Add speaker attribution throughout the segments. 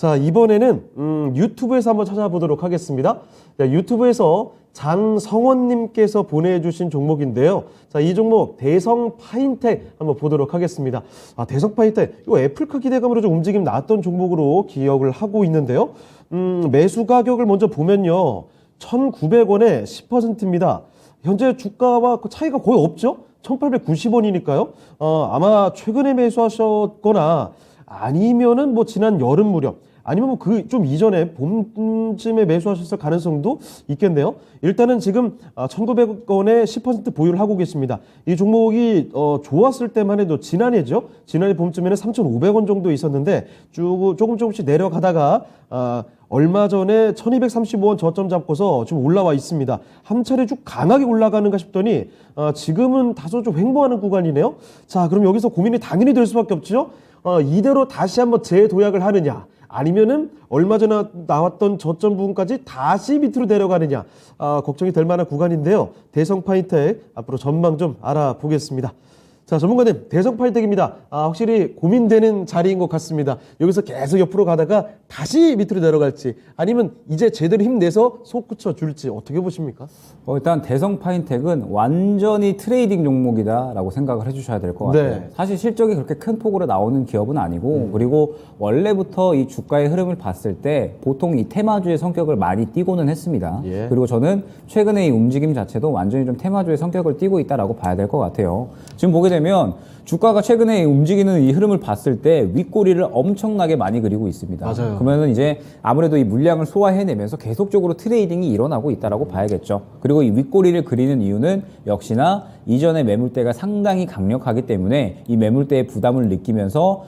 Speaker 1: 자, 이번에는 유튜브에서 한번 찾아보도록 하겠습니다. 자, 유튜브에서 장성원님께서 보내주신 종목인데요. 자, 이 종목 대성 파인텍 한번 보도록 하겠습니다. 아, 대성 파인텍 이거 애플카 기대감으로 좀 움직임 나왔던 종목으로 기억을 하고 있는데요. 매수 가격을 먼저 보면요, 1,900원에 10%입니다. 현재 주가와 그 차이가 거의 없죠? 1,890원이니까요. 아마 최근에 매수하셨거나 아니면은 뭐 지난 여름 무렵, 아니면 뭐 그 좀 이전에 봄쯤에 매수하셨을 가능성도 있겠네요. 일단은 지금 1,900원에 10% 보유를 하고 계십니다. 이 종목이 좋았을 때만 해도 지난해죠. 지난해 봄쯤에는 3,500원 정도 있었는데 조금씩 내려가다가 얼마 전에 1,235원 저점 잡고서 좀 올라와 있습니다. 한 차례 쭉 강하게 올라가는가 싶더니 지금은 다소 좀 횡보하는 구간이네요. 자, 그럼 여기서 고민이 당연히 될 수밖에 없죠. 이대로 다시 한번 재도약을 하느냐, 아니면은 얼마 전에 나왔던 저점 부분까지 다시 밑으로 내려가느냐, 걱정이 될 만한 구간인데요. 대성 파인텍 앞으로 전망 좀 알아보겠습니다. 자, 전문가님, 대성 파인텍입니다. 확실히 고민되는 자리인 것 같습니다. 여기서 계속 옆으로 가다가 다시 밑으로 내려갈지, 아니면 이제 제대로 힘내서 솟구쳐 줄지 어떻게 보십니까?
Speaker 2: 일단 대성 파인텍은 완전히 트레이딩 종목이다라고 생각을 해주셔야 될 것 같아요.
Speaker 1: 네.
Speaker 2: 사실 실적이 그렇게 큰 폭으로 나오는 기업은 아니고, 그리고 원래부터 이 주가의 흐름을 봤을 때 보통 이 테마주의 성격을 많이 띠고는 했습니다.
Speaker 1: 예.
Speaker 2: 그리고 저는 최근에 이 움직임 자체도 완전히 좀 테마주의 성격을 띠고 있다라고 봐야 될 것 같아요. 지금 보게 되면 주가가 최근에 움직이는 이 흐름을 봤을 때 윗꼬리를 엄청나게 많이 그리고 있습니다.
Speaker 1: 맞아요.
Speaker 2: 그러면은 이제 아무래도 이 물량을 소화해내면서 계속적으로 트레이딩이 일어나고 있다라고 봐야겠죠. 그리고 이 윗꼬리를 그리는 이유는 역시나 이전의 매물대가 상당히 강력하기 때문에 이 매물대의 부담을 느끼면서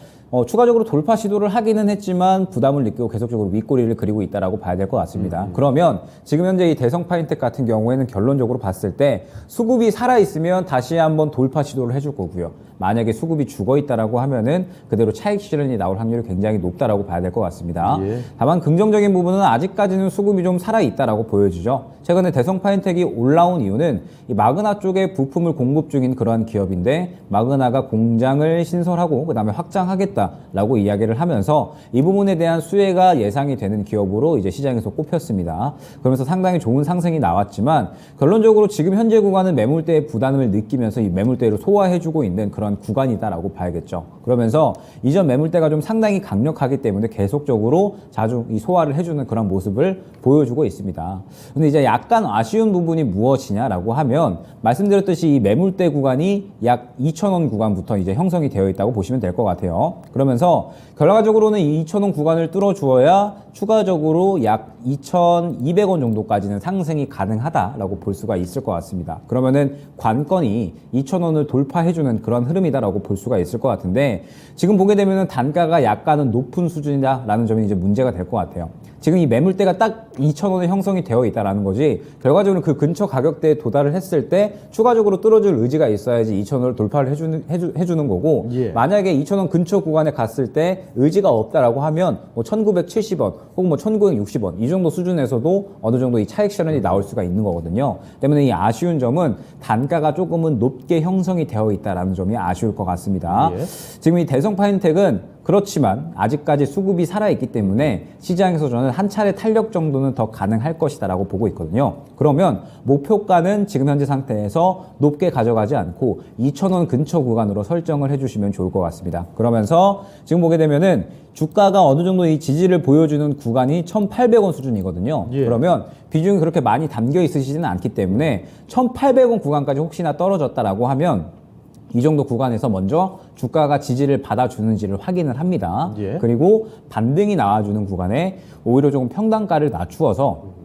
Speaker 2: 추가적으로 돌파 시도를 하기는 했지만 부담을 느끼고 계속적으로 윗꼬리를 그리고 있다라고 봐야 될 것 같습니다. 그러면 지금 현재 이 대성 파인텍 같은 경우에는 결론적으로 봤을 때 수급이 살아있으면 다시 한번 돌파 시도를 해줄 거고요. 만약에 수급이 죽어 있다라고 하면은 그대로 차익 실현이 나올 확률이 굉장히 높다라고 봐야 될 것 같습니다.
Speaker 1: 예.
Speaker 2: 다만 긍정적인 부분은 아직까지는 수급이 좀 살아있다라고 보여지죠. 최근에 대성 파인텍이 올라온 이유는 이 마그나 쪽에 부품을 공급 중인 그러한 기업인데, 마그나가 공장을 신설하고 그다음에 확장하겠다라고 이야기를 하면서 이 부분에 대한 수혜가 예상이 되는 기업으로 이제 시장에서 꼽혔습니다. 그러면서 상당히 좋은 상승이 나왔지만 결론적으로 지금 현재 구간은 매물대의 부담을 느끼면서 이 매물대를 소화해주고 있는 그런 구간이다라고 봐야겠죠. 그러면서 이전 매물대가 좀 상당히 강력하기 때문에 계속적으로 자주 이 소화를 해주는 그런 모습을 보여주고 있습니다. 근데 이제 약간 아쉬운 부분이 무엇이냐라고 하면, 말씀드렸듯이 이 매물대 구간이 약 2,000원 구간부터 이제 형성이 되어 있다고 보시면 될 것 같아요. 그러면서 결과적으로는 이 2,000원 구간을 뚫어주어야 추가적으로 약 2,200원 정도까지는 상승이 가능하다라고 볼 수가 있을 것 같습니다. 그러면은 관건이 2,000원을 돌파해주는 그런 흐름이다라고 볼 수가 있을 것 같은데, 지금 보게 되면은 단가가 약간은 높은 수준이다라는 점이 이제 문제가 될 것 같아요. 지금 이 매물대가 딱 2,000원에 형성이 되어 있다라는 거지, 결과적으로 그 근처 가격대에 도달을 했을 때 추가적으로 뚫어줄 의지가 있어야지 2,000원을 돌파를 해주는 거고,
Speaker 1: 예.
Speaker 2: 만약에 2,000원 근처 구간에 갔을 때 의지가 없다라고 하면 뭐 1,970원 혹은 뭐 1,960원 이 정도 수준에서도 어느 정도 이 차익 실현이 나올 수가 있는 거거든요. 때문에 이 아쉬운 점은 단가가 조금은 높게 형성이 되어 있다라는 점이 아쉬울 것 같습니다.
Speaker 1: 예.
Speaker 2: 지금 이 대성 파인텍은 그렇지만 아직까지 수급이 살아있기 때문에 시장에서 저는 한 차례 탄력 정도는 더 가능할 것이다라고 보고 있거든요. 그러면 목표가는 지금 현재 상태에서 높게 가져가지 않고 2,000원 근처 구간으로 설정을 해주시면 좋을 것 같습니다. 그러면서 지금 보게 되면은 주가가 어느 정도 이 지지를 보여주는 구간이 1,800원 수준이거든요.
Speaker 1: 예.
Speaker 2: 그러면 비중이 그렇게 많이 담겨 있으시지는 않기 때문에 1,800원 구간까지 혹시나 떨어졌다라고 하면 이 정도 구간에서 먼저 주가가 지지를 받아주는지를 확인을 합니다.
Speaker 1: 예.
Speaker 2: 그리고 반등이 나와주는 구간에 오히려 조금 평단가를 낮추어서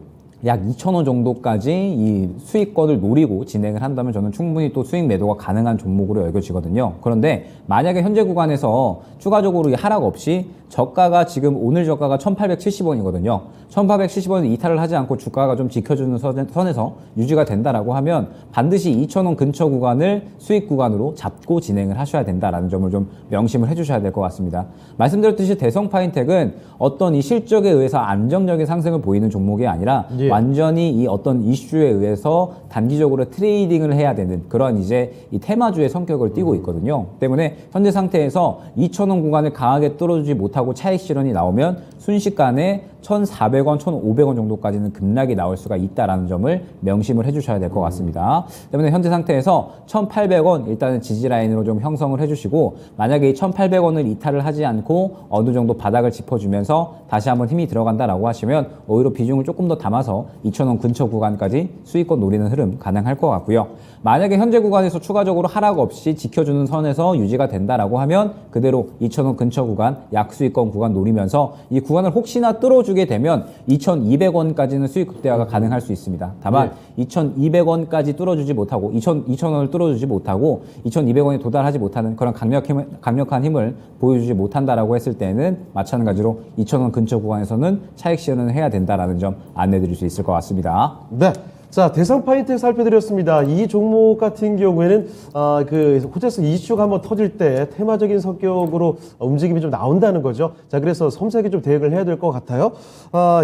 Speaker 2: 약 2,000원 정도까지 이 수익권을 노리고 진행을 한다면 저는 충분히 또 수익 매도가 가능한 종목으로 여겨지거든요. 그런데 만약에 현재 구간에서 추가적으로 이 하락 없이 저가가 지금 오늘 저가가 1,870원이거든요. 1,870원을 이탈을 하지 않고 주가가 좀 지켜주는 선에서 유지가 된다라고 하면 반드시 2,000원 근처 구간을 수익 구간으로 잡고 진행을 하셔야 된다라는 점을 좀 명심을 해주셔야 될 것 같습니다. 말씀드렸듯이 대성 파인텍은 어떤 이 실적에 의해서 안정적인 상승을 보이는 종목이 아니라
Speaker 1: 예.
Speaker 2: 완전히 이 어떤 이슈에 의해서 단기적으로 트레이딩을 해야 되는 그런 이제 이 테마주의 성격을 띠고 있거든요. 때문에 현재 상태에서 2,000원 구간을 강하게 뚫어주지 못하고 못하고 차익 실현이 나오면 순식간에 1,400원, 1,500원 정도까지는 급락이 나올 수가 있다라는 점을 명심을 해주셔야 될 것 같습니다. 때문에 현재 상태에서 1,800원 일단은 지지 라인으로 좀 형성을 해주시고, 만약에 이 1,800원을 이탈을 하지 않고 어느 정도 바닥을 짚어주면서 다시 한번 힘이 들어간다라고 하시면 오히려 비중을 조금 더 담아서 2,000원 근처 구간까지 수익권 노리는 흐름 가능할 것 같고요. 만약에 현재 구간에서 추가적으로 하락 없이 지켜주는 선에서 유지가 된다라고 하면 그대로 2,000원 근처 구간, 약수익권 구간 노리면서 이 구간을 혹시나 뚫어주게 되면 2,200원까지는 수익 극대화가 가능할 수 있습니다. 다만 2,200원까지 뚫어주지 못하고 2,000원을 뚫어주지 못하고 2,200원에 도달하지 못하는 그런 강력한 힘을 보여주지 못한다라고 했을 때는 마찬가지로 2,000원 근처 구간에서는 차익 실현을 해야 된다라는 점 안내드릴 수 있을 것 같습니다.
Speaker 1: 네. 자, 대상 파인텍 살펴드렸습니다. 이 종목 같은 경우에는, 그, 호재성 이슈가 한번 터질 때 테마적인 성격으로 움직임이 좀 나온다는 거죠. 자, 그래서 섬세하게 좀 대응을 해야 될 것 같아요.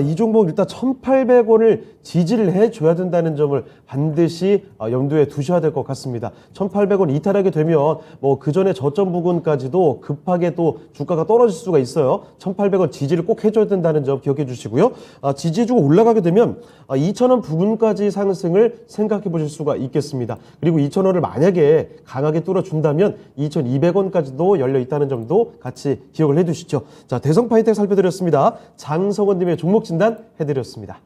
Speaker 1: 이 종목 일단 1,800원을 지지를 해줘야 된다는 점을 반드시 염두에 두셔야 될 것 같습니다. 1,800원 이탈하게 되면 뭐 그 전에 저점 부근까지도 급하게 또 주가가 떨어질 수가 있어요. 1,800원 지지를 꼭 해줘야 된다는 점 기억해 주시고요. 지지해주고 올라가게 되면 2,000원 부근까지 상승을 생각해 보실 수가 있겠습니다. 그리고 2,000원을 만약에 강하게 뚫어준다면 2,200원까지도 열려 있다는 점도 같이 기억을 해 두시죠. 자, 대성 파인텍 살펴드렸습니다. 장성원님의 종목 진단 해드렸습니다.